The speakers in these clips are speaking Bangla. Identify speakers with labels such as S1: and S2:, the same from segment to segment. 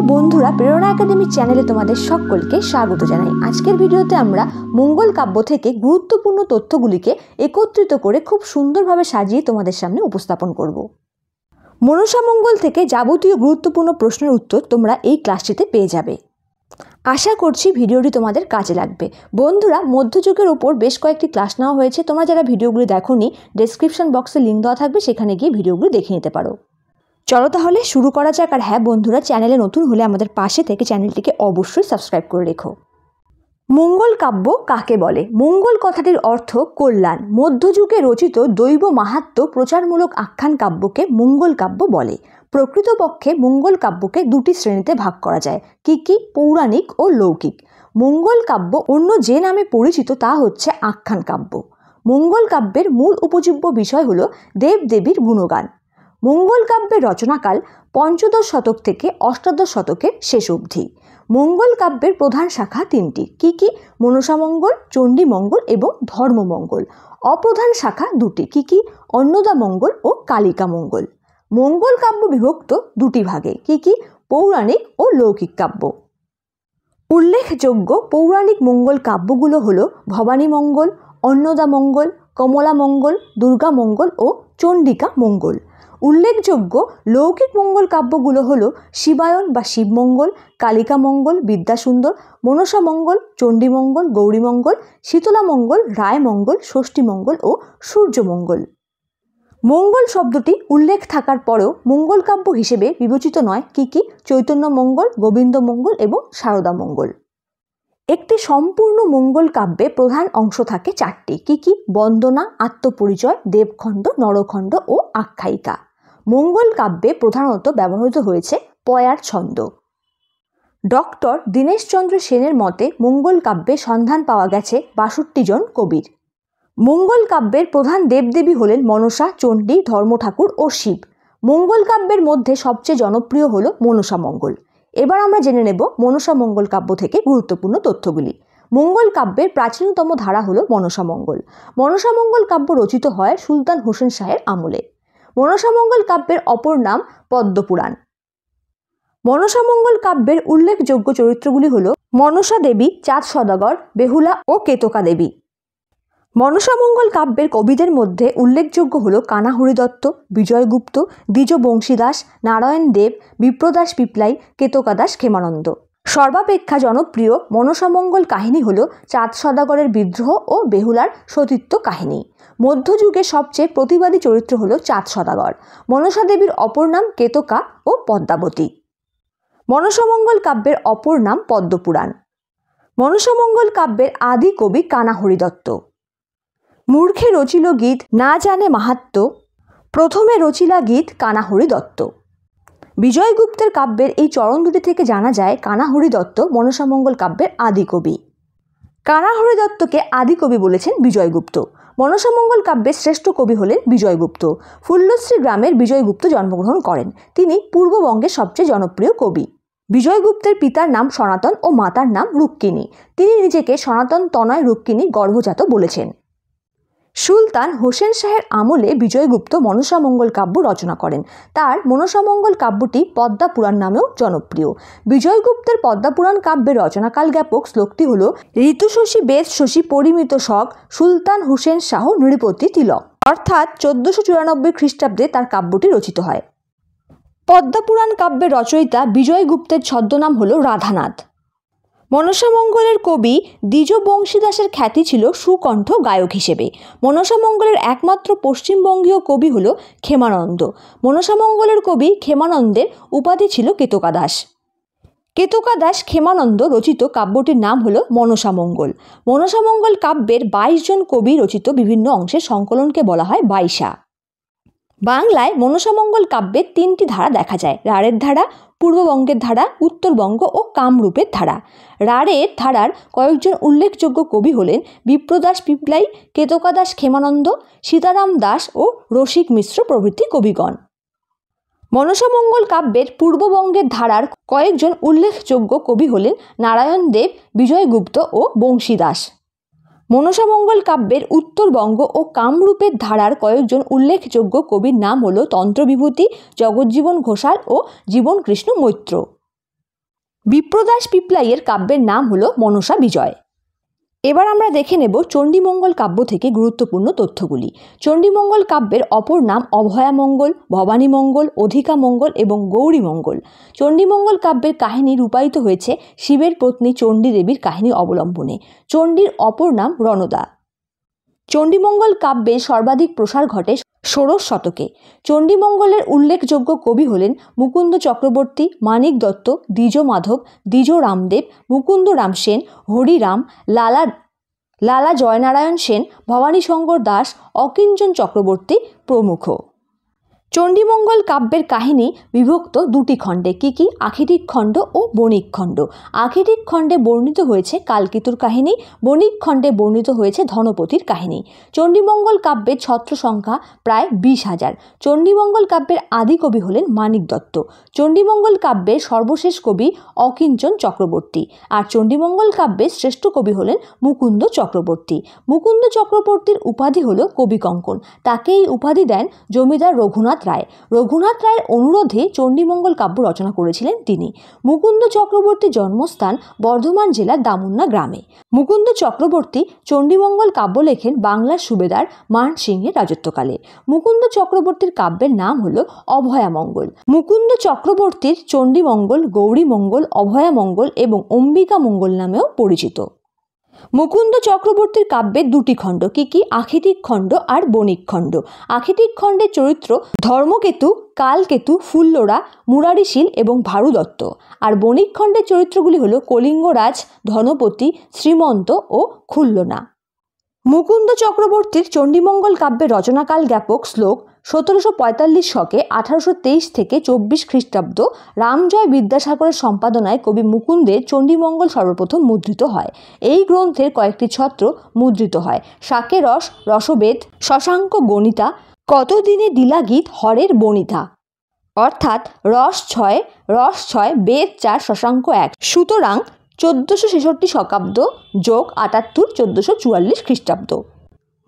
S1: প্রিয় বন্ধুরা, প্রেরণা একাডেমি চ্যানেলে তোমাদের সকলকে স্বাগত জানাই। আজকের ভিডিওতে আমরা মঙ্গল কাব্য থেকে গুরুত্বপূর্ণ তথ্যগুলিকে একত্রিত করে খুব সুন্দরভাবে সাজিয়ে তোমাদের সামনে উপস্থাপন করব। মনসা মঙ্গল থেকে যাবতীয় গুরুত্বপূর্ণ প্রশ্নের উত্তর তোমরা এই ক্লাসটিতে পেয়ে যাবে। আশা করছি ভিডিওটি তোমাদের কাজে লাগবে। বন্ধুরা, মধ্যযুগের ওপর বেশ কয়েকটি ক্লাস নেওয়া হয়েছে। তোমরা যারা ভিডিওগুলি দেখোনি, ডেসক্রিপশন বক্সে লিঙ্ক দেওয়া থাকবে, সেখানে গিয়ে ভিডিওগুলি দেখে নিতে পারো। চলো তাহলে শুরু করা যাক। আর হ্যাঁ বন্ধুরা, চ্যানেলে নতুন হলে আমাদের পাশে থেকে চ্যানেলটিকে অবশ্যই সাবস্ক্রাইব করে রেখো। মঙ্গল কাব্য কাকে বলে? মঙ্গল কথাটির অর্থ কল্যাণ। মধ্যযুগে রচিত দৈব মাহাত্ম্য প্রচারমূলক আখ্যান কাব্যকে মঙ্গল কাব্য বলে। প্রকৃতপক্ষে মঙ্গল কাব্যকে দুটি শ্রেণীতে ভাগ করা যায়। কি কি? পৌরাণিক ও লৌকিক। মঙ্গল কাব্য অন্য যে নামে পরিচিত তা হচ্ছে আখ্যান কাব্য। মঙ্গল কাব্যের মূল উপজীব্য বিষয় হল দেবদেবীর গুণগান। মঙ্গল কাব্যের রচনাকাল পঞ্চদশ শতক থেকে অষ্টাদশ শতকের শেষ অবধি। মঙ্গল কাব্যের প্রধান শাখা তিনটি। কি কি? মনসামঙ্গল, চণ্ডীমঙ্গল এবং ধর্মমঙ্গল। অপ্রধান শাখা দুটি। কি কি? অন্নদামঙ্গল ও কালিকা মঙ্গল। মঙ্গল কাব্য বিভক্ত দুটি ভাগে। কি কি? পৌরাণিক ও লৌকিক কাব্য। উল্লেখযোগ্য পৌরাণিক মঙ্গল কাব্যগুলো হল ভবানী মঙ্গল, অন্নদামঙ্গল, কমলা মঙ্গল, দুর্গা মঙ্গল ও চণ্ডিকা মঙ্গল। উল্লেখযোগ্য লৌকিক মঙ্গল কাব্যগুলো হল শিবায়ন বা শিবমঙ্গল, কালিকা মঙ্গল, বিদ্যাসুন্দর, মনসা মঙ্গল, চণ্ডীমঙ্গল, গৌরীমঙ্গল, শীতলা মঙ্গল, রায়মঙ্গল, ষষ্ঠীমঙ্গল ও সূর্যমঙ্গল। মঙ্গল শব্দটি উল্লেখ থাকার পরেও মঙ্গল কাব্য হিসেবে বিবেচিত নয়। কি কি? চৈতন্য মঙ্গল, গোবিন্দ মঙ্গল এবং সারদা মঙ্গল। একটি সম্পূর্ণ মঙ্গল কাব্যে প্রধান অংশ থাকে চারটি। কি কি? বন্দনা, আত্মপরিচয়, দেবখণ্ড, নরখণ্ড ও আখ্যায়িকা। মঙ্গল কাব্যে প্রধানত ব্যবহৃত হয়েছে পয়ার ছন্দ। ডক্টর দীনেশচন্দ্র সেনের মতে মঙ্গল কাব্যে সন্ধান পাওয়া গেছে ৬২ জন কবির। মঙ্গল কাব্যের প্রধান দেবদেবী হলেন মনসা, চণ্ডী, ধর্মঠাকুর ও শিব। মঙ্গল কাব্যের মধ্যে সবচেয়ে জনপ্রিয় হল মনসা মঙ্গল। এবার আমরা জেনে নেব মনসা মঙ্গল কাব্য থেকে গুরুত্বপূর্ণ তথ্যগুলি। মঙ্গল কাব্যের প্রাচীনতম ধারা হল মনসা মঙ্গল। মনসা মঙ্গল কাব্য রচিত হয় সুলতান হোসেন শাহের আমলে। মনসা মঙ্গল কাব্যের অপর নাম পদ্মপুরাণ। মনসা মঙ্গল কাব্যের উল্লেখযোগ্য চরিত্রগুলি হল মনসা দেবী, চাঁদ সদাগর, বেহুলা ও কেতকা দেবী। মনসা মঙ্গল কাব্যের কবিদের মধ্যে উল্লেখযোগ্য হল কানা হরিদত্ত, বিজয়গুপ্ত, দ্বিজ বংশীদাস, নারায়ণ দেব, বিপ্রদাস পিপলাই, কেতকা দাস ক্ষেমানন্দ। সর্বাপেক্ষা জনপ্রিয় মনসা মঙ্গল কাহিনী হল চাঁদ সদাগরের বিদ্রোহ ও বেহুলার সতীত্ব কাহিনী। মধ্যযুগে সবচেয়ে প্রতিবাদী চরিত্র হল চাঁদ সদাগর। মনসা দেবীর অপর নাম কেতকা ও পদ্মাবতী। মনসা মঙ্গল কাব্যের অপর নাম পদ্মপুরাণ। মনসা মঙ্গল কাব্যের আদি কবি কানা হরিদত্ত। মূর্খে রচিল গীত না জানে মাহাত্ম্য, প্রথমে রচিলা গীত কানা হরিদত্ত। বিজয়গুপ্তের কাব্যের এই চরণ দুটি থেকে জানা যায় কানা হরিদত্ত মনসা মঙ্গল কাব্যের আদি কবি। কানা হরিদত্তকে আদি কবি বলেছেন বিজয়গুপ্ত। মনসা মঙ্গল কাব্যের শ্রেষ্ঠ কবি হলেন বিজয়গুপ্ত। ফুল্লশ্রী গ্রামের বিজয়গুপ্ত জন্মগ্রহণ করেন। তিনি পূর্ববঙ্গের সবচেয়ে জনপ্রিয় কবি। বিজয়গুপ্তের পিতার নাম সনাতন ও মাতার নাম রুক্মিণী। তিনি নিজেকে সনাতন তনয় রুক্মিণী গর্ভজাত বলেছেন। সুলতান হোসেন শাহের আমলে বিজয়গুপ্ত মনসা মঙ্গল কাব্য রচনা করেন। তার মনসা মঙ্গল কাব্যটি পদ্মা পুরাণ নামেও জনপ্রিয়। বিজয়গুপ্তের পদ্মা পুরাণ কাব্যের রচনাকাল জ্ঞাপক শ্লোকটি হল ঋতুশশী বেদ শশী পরিমিত শক সুলতান হোসেন শাহ নৃপতি তিলক, অর্থাৎ ১৪৯৪ খ্রিস্টাব্দে তার কাব্যটি রচিত হয়। পদ্মা পুরাণ কাব্যের রচয়িতা বিজয়গুপ্তের ছদ্মনাম হল রাধানাথ। মনসা মঙ্গলের কবি দ্বিজ বংশীদাসের খ্যাতি ছিল সুকণ্ঠ গায়ক হিসেবে। মনসা মঙ্গলের একমাত্র পশ্চিমবঙ্গীয় কবি হল ক্ষেমানন্দ। মনসা মঙ্গলের কবি ক্ষেমানন্দের উপাধি ছিল কেতকা দাস। কেতকা দাস ক্ষেমানন্দ রচিত কাব্যটির নাম হল মনসা মঙ্গল। মনসা মঙ্গল কাব্যের ২২ জন কবি রচিত বিভিন্ন অংশের সংকলনকে বলা হয় বাইশা। বাংলায় মনসা মঙ্গল কাব্যের ৩টি ধারা দেখা যায়: রাঢ়ের ধারা, পূর্ববঙ্গের ধারা, উত্তরবঙ্গ ও কামরূপের ধারা। রাঢ়ের ধারার কয়েকজন উল্লেখযোগ্য কবি হলেন বিপ্রদাস পিপলাই, কেতকা দাস ক্ষেমানন্দ, সীতারাম দাস ও রসিক মিশ্র প্রভৃতি কবিগণ। মনসা মঙ্গল কাব্যের পূর্ববঙ্গের ধারার কয়েকজন উল্লেখযোগ্য কবি হলেন নারায়ণ দেব, বিজয়গুপ্ত ও বংশীদাস। মনসা মঙ্গল কাব্যের উত্তরবঙ্গ ও কামরূপের ধারার কয়েকজন উল্লেখযোগ্য কবির নাম হল তন্ত্রবিভূতি, জগজ্জীবন ঘোষাল ও জীবন কৃষ্ণ মৈত্র। বিপ্রদাস পিপ্লাইয়ের কাব্যের নাম হলো মনসা বিজয়। এবার আমরা দেখে নেব চণ্ডীমঙ্গল কাব্য থেকে গুরুত্বপূর্ণ তথ্যগুলি। চণ্ডীমঙ্গল কাব্যের অপর নাম অভয়ামঙ্গল, ভবানীমঙ্গল, অধিকামঙ্গল এবং গৌরীমঙ্গল। চণ্ডীমঙ্গল কাব্যের কাহিনী রূপায়িত হয়েছে শিবের পত্নী চণ্ডী দেবীর কাহিনী অবলম্বনে। চণ্ডীর অপর নাম রণদা। চণ্ডীমঙ্গল কাব্যের সর্বাধিক প্রসার ঘটে ষোড়শ শতকে। চণ্ডীমঙ্গলের উল্লেখযোগ্য কবি হলেন মুকুন্দ চক্রবর্তী, মানিক দত্ত, দ্বিজ মাধব, দ্বিজ রামদেব, মুকুন্দ রাম সেন, হরিরাম, লালা জয়নারায়ণ সেন, ভবানীশঙ্কর দাস, অকিঞ্চন চক্রবর্তী প্রমুখ। চণ্ডীমঙ্গল কাব্যের কাহিনী বিভক্ত দুটি খণ্ডে। কি আখিটিক খণ্ড ও বণিক খণ্ড। আখিটিক খণ্ডে বর্ণিত হয়েছে কালকেতুর কাহিনী, বণিক খণ্ডে বর্ণিত হয়েছে ধনপতির কাহিনী। চণ্ডীমঙ্গল কাব্যের ছত্র সংখ্যা প্রায় 20,000। চণ্ডীমঙ্গল কাব্যের আদি কবি হলেন মানিক দত্ত। চণ্ডীমঙ্গল কাব্যের সর্বশেষ কবি অকিঞ্চন চক্রবর্তী। আর চণ্ডীমঙ্গল কাব্যের শ্রেষ্ঠ কবি হলেন মুকুন্দ চক্রবর্তী। মুকুন্দ চক্রবর্তীর উপাধি হল কবিকঙ্কন। তাকে এই উপাধি দেন জমিদার রঘুনাথ রায়। রঘুনাথ রায়ের অনুরোধে চণ্ডীমঙ্গল কাব্য রচনা করেছিলেন তিনি। মুকুন্দ চক্রবর্তীর জন্মস্থান বর্ধমান জেলার দামুন্না গ্রামে। মুকুন্দ চক্রবর্তী চণ্ডীমঙ্গল কাব্য লেখেন বাংলার সুবেদার মান সিংহের রাজত্বকালে। মুকুন্দ চক্রবর্তীর কাব্যের নাম হল অভয়ামঙ্গল। মুকুন্দ চক্রবর্তীর চণ্ডীমঙ্গল, গৌরীমঙ্গল, অভয়ামঙ্গল এবং অম্বিকা মঙ্গল নামেও পরিচিত। মুকুন্দ চক্রবর্তীর কাব্যের দুটি খণ্ড। কি আখিটিক খণ্ড আর বণিক খণ্ড। আখিটিক খণ্ডের চরিত্র ধর্মকেতু, কালকেতু, ফুল্লরা, মুরারিশীল এবং ভারুদত্ত। আর বণিক খণ্ডের চরিত্রগুলি হল কলিঙ্গরাজ, ধনপতি, শ্রীমন্ত ও খুল্লনা। মুকুন্দ চক্রবর্তীর চণ্ডীমঙ্গল কাব্যের রচনাকাল জ্ঞাপক শ্লোক 1745 শকে 1823 থেকে 24 খ্রিস্টাব্দ রামজয় বিদ্যাসাগরের সম্পাদনায় কবি মুকুন্দের চণ্ডীমঙ্গল সর্বপ্রথম মুদ্রিত হয়। এই গ্রন্থের কয়েকটি ছত্র মুদ্রিত হয়। শাকে রস, রসবেদ, শশাঙ্ক গণিতা, কতদিনে দিলাগীত হরের বনিতা, অর্থাৎ রস 6, বেদ 4, শশাঙ্ক 1। সুতরাং 1466 শকাব্দ যোগ 78 1444 খ্রিস্টাব্দ।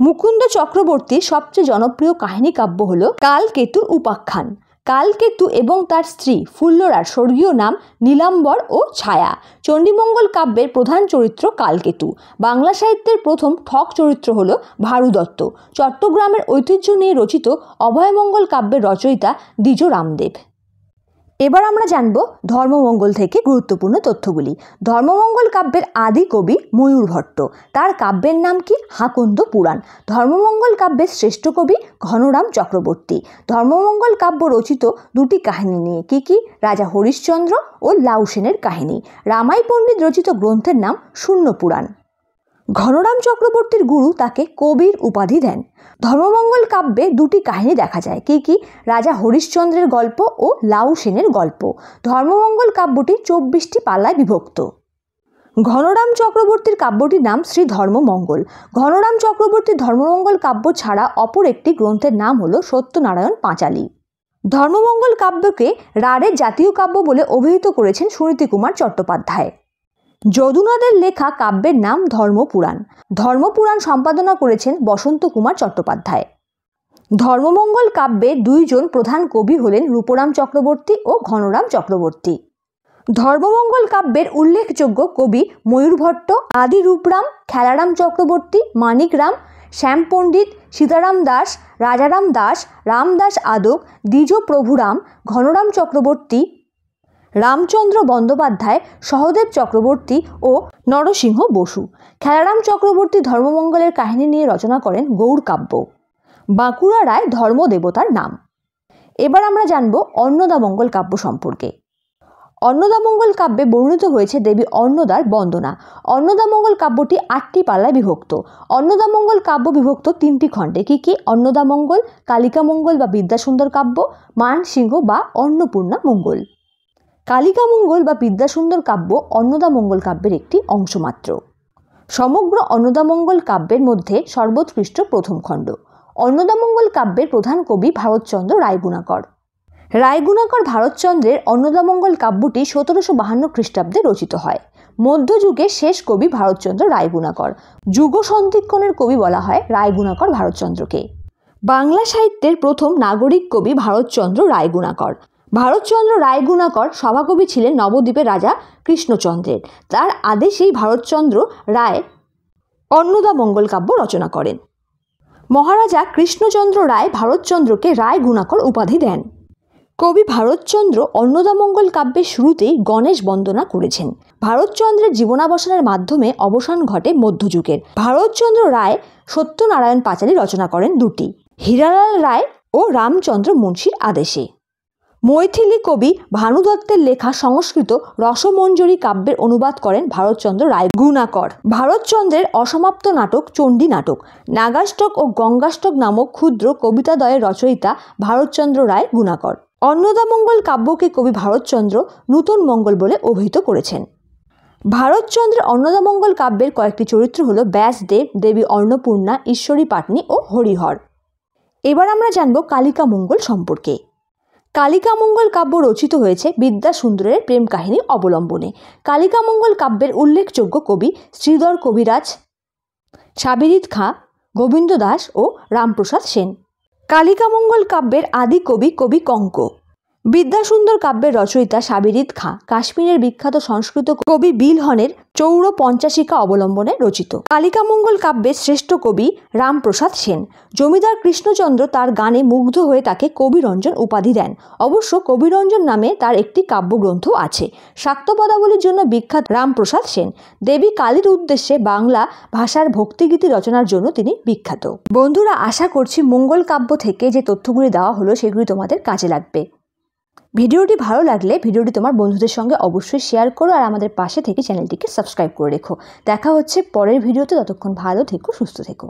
S1: মুকুন্দ চক্রবর্তীর সবচেয়ে জনপ্রিয় কাহিনী কাব্য হল কালকেতুর উপাখ্যান। কালকেতু এবং তার স্ত্রী ফুল্লরার স্বর্গীয় নাম নীলাম্বর ও ছায়া। চণ্ডীমঙ্গল কাব্যের প্রধান চরিত্র কালকেতু। বাংলা সাহিত্যের প্রথম ঠক চরিত্র হল ভারুদত্ত। চট্টগ্রামের ঐতিহ্য নিয়ে রচিত অভয়মঙ্গল কাব্যের রচয়িতা দ্বিজ রামদেব। এবার আমরা জানব ধর্মমঙ্গল থেকে গুরুত্বপূর্ণ তথ্যগুলি। ধর্মমঙ্গল কাব্যের আদি কবি ময়ূর ভট্ট। তার কাব্যের নাম কি হাকন্দ পুরাণ। ধর্মমঙ্গল কাব্যের শ্রেষ্ঠ কবি ঘনরাম চক্রবর্তী। ধর্মমঙ্গল কাব্য রচিত দুটি কাহিনী নিয়ে। কি রাজা হরিশ্চন্দ্র ও লাউ সেনের কাহিনী। রামাই পণ্ডিত রচিত গ্রন্থের নাম শূন্য পুরাণ। ঘনরাম চক্রবর্তীর গুরু তাকে কবির উপাধি দেন। ধর্মমঙ্গল কাব্যে দুটি কাহিনী দেখা যায়। কি রাজা হরিশ্চন্দ্রের গল্প ও লাউ সেনের গল্প। ধর্মমঙ্গল কাব্যটি 24টি পালায় বিভক্ত। ঘনরাম চক্রবর্তীর কাব্যটির নাম শ্রী ধর্মমঙ্গল। ঘনরাম চক্রবর্তীর ধর্মমঙ্গল কাব্য ছাড়া অপর একটি গ্রন্থের নাম হল সত্যনারায়ণ পাঁচালী। ধর্মমঙ্গল কাব্যকে রাঢ়ের জাতীয় কাব্য বলে অভিহিত করেছেন সুনীতি কুমার চট্টোপাধ্যায়। যদুনাথের লেখা কাব্যের নাম ধর্মপুরাণ। ধর্মপুরাণ সম্পাদনা করেছেন বসন্ত কুমার চট্টোপাধ্যায়। ধর্মমঙ্গল কাব্যের দুইজন প্রধান কবি হলেন রূপরাম চক্রবর্তী ও ঘনরাম চক্রবর্তী। ধর্মমঙ্গল কাব্যের উল্লেখযোগ্য কবি ময়ূর ভট্ট, আদি রূপরাম, খেলারাম চক্রবর্তী, মানিক রাম, শ্যাম পণ্ডিত, সীতারাম দাস, রাজারাম দাস, রামদাস আদক, দ্বিজ প্রভুরাম, ঘনরাম চক্রবর্তী, রামচন্দ্র বন্দ্যোপাধ্যায়, সহদেব চক্রবর্তী ও নরসিংহ বসু। খেলারাম চক্রবর্তী ধর্মমঙ্গলের কাহিনী নিয়ে রচনা করেন গৌড় কাব্য। বাঁকুড়া রায় ধর্মদেবতার নাম। এবার আমরা জানব অন্নদামঙ্গল কাব্য সম্পর্কে। অন্নদামঙ্গল কাব্যে বর্ণিত হয়েছে দেবী অন্নদার বন্দনা। অন্নদামঙ্গল কাব্যটি 8টি পালায় বিভক্ত। অন্নদামঙ্গল কাব্য বিভক্ত 3টি খণ্ডে। কি অন্নদামঙ্গল, কালিকামঙ্গল বা বিদ্যাসুন্দর কাব্য, মানসিংহ বা অন্নপূর্ণা মঙ্গল। কালিকামঙ্গল বা বিদ্যাসুন্দর কাব্য অন্নদামঙ্গল কাব্যের একটি অংশ মাত্র। সমগ্র অন্নদামঙ্গল কাব্যের মধ্যে সর্বোৎকৃষ্ট প্রথম খণ্ড। অন্নদামঙ্গল কাব্যের প্রধান কবি ভারতচন্দ্র রায়গুণাকর। রায়গুণাকর ভারতচন্দ্রের অন্নদামঙ্গল কাব্যটি 1752 খ্রিস্টাব্দে রচিত হয়। মধ্যযুগের শেষ কবি ভারতচন্দ্র রায়গুণাকর। যুগ সন্ধিক্ষণের কবি বলা হয় রায়গুণাকর ভারতচন্দ্রকে। বাংলা সাহিত্যের প্রথম নাগরিক কবি ভারতচন্দ্র রায়গুণাকর। ভারতচন্দ্র রায় গুণাকর সভাকবি ছিলেন নবদ্বীপের রাজা কৃষ্ণচন্দ্রের। তার আদেশেই ভারতচন্দ্র রায় অন্নদামঙ্গল কাব্য রচনা করেন। মহারাজা কৃষ্ণচন্দ্র রায় ভারতচন্দ্রকে রায় গুণাকর উপাধি দেন। কবি ভারতচন্দ্র অন্নদামঙ্গল কাব্যের শুরুতেই গণেশ বন্দনা করেছেন। ভারতচন্দ্রের জীবনাবসানের মাধ্যমে অবসান ঘটে মধ্যযুগের। ভারতচন্দ্র রায় সত্যনারায়ণ পাঁচালী রচনা করেন দুটি, হীরালাল রায় ও রামচন্দ্র মুন্সির আদেশে। মৈথিলী কবি ভানু দত্তের লেখা সংস্কৃত রসমঞ্জরী কাব্যের অনুবাদ করেন ভারতচন্দ্র রায় গুণাকর। ভারতচন্দ্রের অসমাপ্ত নাটক চণ্ডী নাটক, নাগাষ্টক ও গঙ্গাষ্টক নামক ক্ষুদ্র কবিতাদ্বয়ের রচয়িতা ভারতচন্দ্র রায় গুণাকর। অন্নদামঙ্গল কাব্যকে কবি ভারতচন্দ্র নূতন মঙ্গল বলে অভিহিত করেছেন। ভারতচন্দ্রের অন্নদামঙ্গল কাব্যের কয়েকটি চরিত্র হল ব্যাসদেব, দেবী অন্নপূর্ণা, ঈশ্বরী পাটনি ও হরিহর। এবার আমরা জানব কালিকা মঙ্গল সম্পর্কে। কালিকা মঙ্গল কাব্য রচিত হয়েছে বিদ্যাসুন্দরের প্রেম কাহিনী অবলম্বনে। কালিকা মঙ্গল কাব্যের উল্লেখযোগ্য কবি শ্রীধর কবিরাজ, সাবিরিদ খাঁ, গোবিন্দ দাস ও রামপ্রসাদ সেন। কালিকা মঙ্গল কাব্যের আদি কবি কবি কঙ্ক। বিদ্যাসুন্দর কাব্যের রচয়িতা সাবিরিদ খাঁ কাশ্মীরের বিখ্যাত সংস্কৃত কবি বিলহনের চৌর পঞ্চাশিকা অবলম্বনে রচিত। কালিকা মঙ্গল কাব্যের শ্রেষ্ঠ কবি রামপ্রসাদ সেন। জমিদার কৃষ্ণচন্দ্র তার গানে মুগ্ধ হয়ে তাকে কবিরঞ্জন উপাধি দেন। অবশ্য কবিরঞ্জন নামে তার একটি কাব্যগ্রন্থ আছে। শাক্ত পদাবলীর জন্য বিখ্যাত রামপ্রসাদ সেন। দেবী কালীর উদ্দেশ্যে বাংলা ভাষার ভক্তিগীতি রচনার জন্য তিনি বিখ্যাত। বন্ধুরা, আশা করছি মঙ্গল কাব্য থেকে যে তথ্যগুলি দেওয়া হলো সেগুলি তোমাদের কাজে লাগবে। ভিডিওটি ভালো লাগলে ভিডিওটি তোমার বন্ধুদের সঙ্গে অবশ্যই শেয়ার করো আর আমাদের পাশে থেকে চ্যানেলটিকে সাবস্ক্রাইব করে রেখো। দেখা হচ্ছে পরের ভিডিওতে। ততক্ষণ ভালো থেকো, সুস্থ থেকো।